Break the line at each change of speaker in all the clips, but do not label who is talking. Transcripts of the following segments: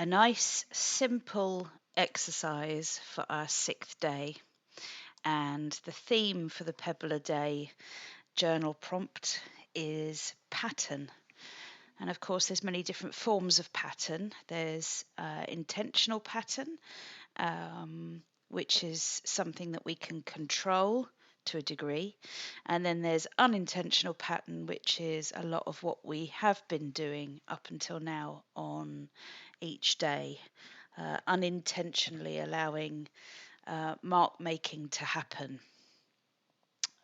a nice, simple exercise for our sixth day. And the theme for the Pebble a Day journal prompt is pattern. And of course, there's many different forms of pattern. There's intentional pattern, which is something that we can control to a degree. And then there's unintentional pattern, which is a lot of what we have been doing up until now on each day, unintentionally allowing mark making to happen.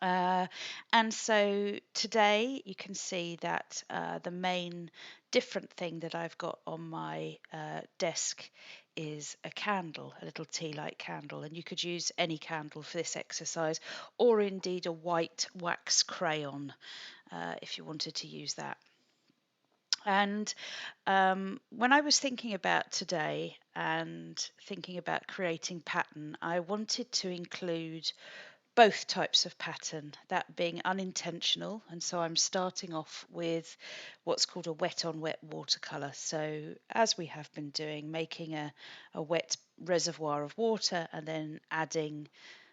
And so today you can see that the main different thing that I've got on my desk is a candle, a little tea light candle, and you could use any candle for this exercise, or indeed a white wax crayon if you wanted to use that. And when I was thinking about today and thinking about creating pattern, I wanted to include both types of pattern, that being unintentional. And so I'm starting off with what's called a wet on wet watercolor. So as we have been doing, making a wet reservoir of water and then adding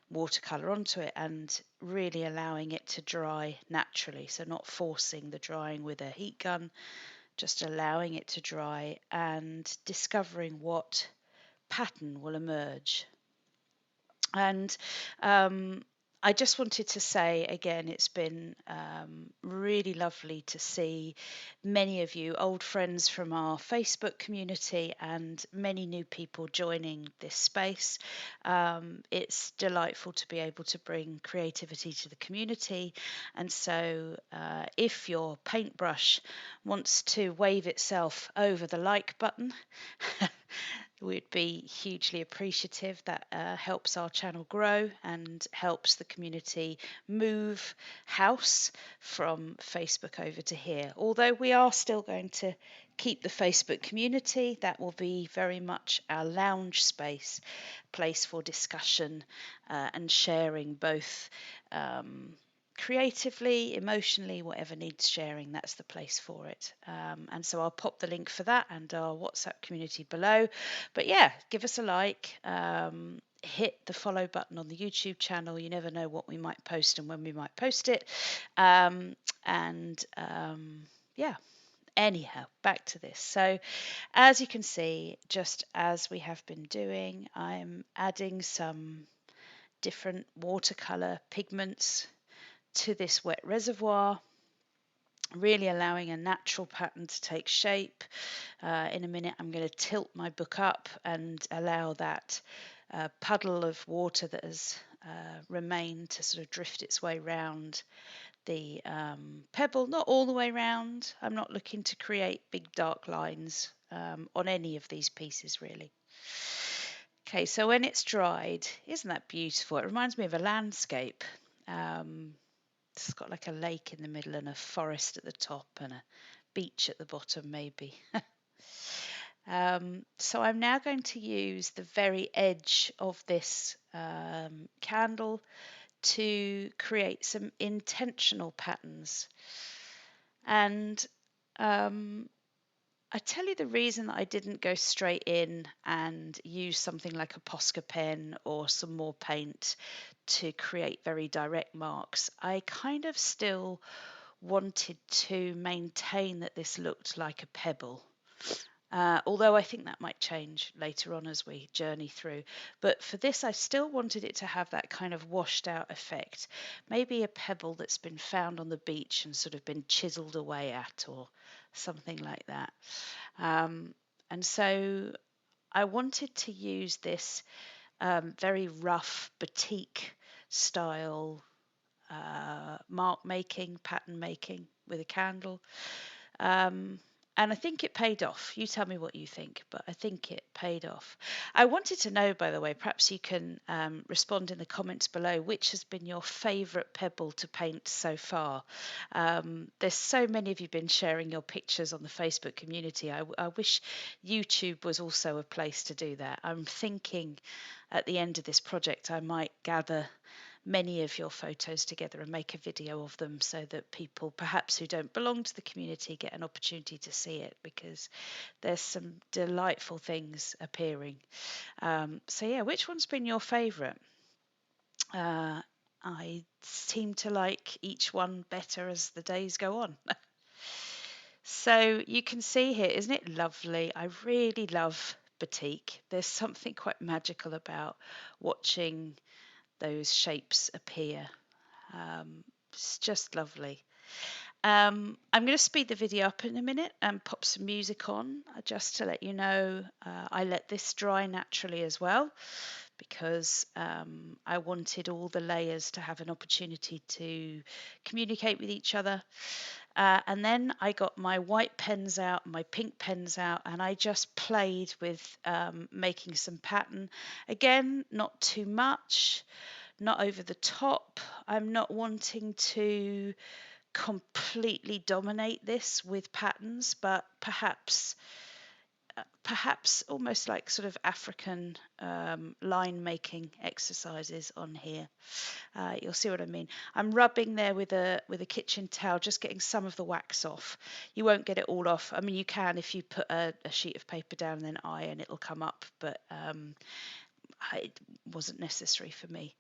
watercolor onto it and really allowing it to dry naturally. So not forcing the drying with a heat gun, just allowing it to dry and discovering what pattern will emerge. And I just wanted to say again, it's been really lovely to see many of you, old friends from our Facebook community, and many new people joining this space. It's delightful to be able to bring creativity to the community. And so if your paintbrush wants to wave itself over the like button, we'd be hugely appreciative. That helps our channel grow and helps the community move house from Facebook over to here. Although we are still going to keep the Facebook community, that will be very much our lounge space, place for discussion and sharing both creatively, emotionally, whatever needs sharing, that's the place for it. And so I'll pop the link for that and our WhatsApp community below. But yeah, give us a like, hit the follow button on the YouTube channel. You never know what we might post and when we might post it. Yeah. Anyhow, back to this. So as you can see, just as we have been doing, I'm adding some different watercolor pigments to this wet reservoir, really allowing a natural pattern to take shape. In a minute, I'm going to tilt my book up and allow that puddle of water that has remained to sort of drift its way round the pebble, not all the way round. I'm not looking to create big dark lines on any of these pieces, really. Okay, so when it's dried, isn't that beautiful? It reminds me of a landscape. It's got like a lake in the middle and a forest at the top and a beach at the bottom, maybe. So I'm now going to use the very edge of this candle to create some intentional patterns. And I tell you the reason that I didn't go straight in and use something like a Posca pen or some more paint to create very direct marks. I kind of still wanted to maintain that this looked like a pebble. Although I think that might change later on as we journey through. But for this, I still wanted it to have that kind of washed out effect. Maybe a pebble that's been found on the beach and sort of been chiseled away at or something like that. And so I wanted to use this very rough batik style mark making, pattern making with a candle. And I think it paid off. You tell me what you think, but I think it paid off. I wanted to know, by the way, perhaps you can respond in the comments below, which has been your favourite pebble to paint so far. There's so many of you been sharing your pictures on the Facebook community. I wish YouTube was also a place to do that. I'm thinking at the end of this project I might gather many of your photos together and make a video of them so that people perhaps who don't belong to the community get an opportunity to see it, because there's some delightful things appearing. So yeah, which one's been your favourite? I seem to like each one better as the days go on. So you can see here, isn't it lovely? I really love batik. There's something quite magical about watching those shapes appear. It's just lovely. I'm going to speed the video up in a minute and pop some music on just to let you know I let this dry naturally as well, because I wanted all the layers to have an opportunity to communicate with each other. And then I got my white pens out, my pink pens out, and I just played with making some pattern. Again, not too much, not over the top. I'm not wanting to completely dominate this with patterns, but perhaps almost like sort of African line making exercises on here. You'll see what I mean. I'm rubbing there with a kitchen towel, just getting some of the wax off. You won't get it all off. I mean, you can if you put a sheet of paper down and then iron, it'll come up, but it wasn't necessary for me.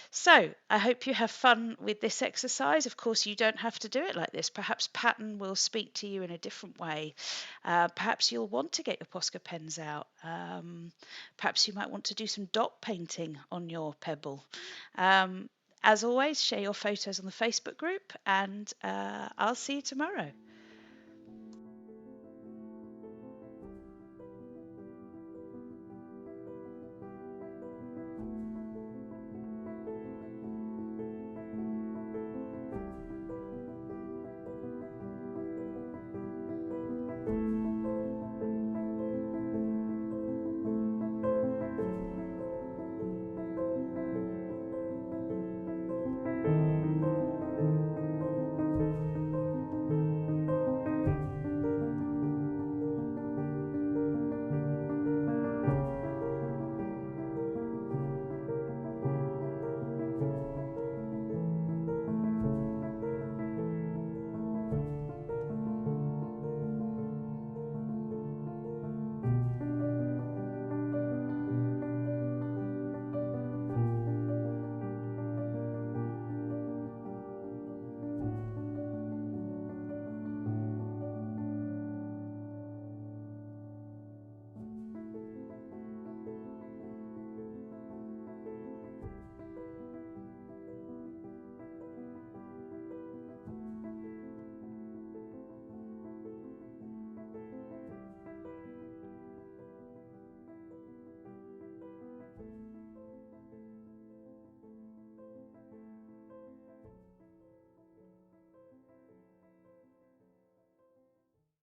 So I hope you have fun with this exercise. Of course, you don't have to do it like this. Perhaps pattern will speak to you in a different way. Perhaps you'll want to get your Posca pens out. Perhaps you might want to do some dot painting on your pebble. As always, share your photos on the Facebook group, and I'll see you tomorrow.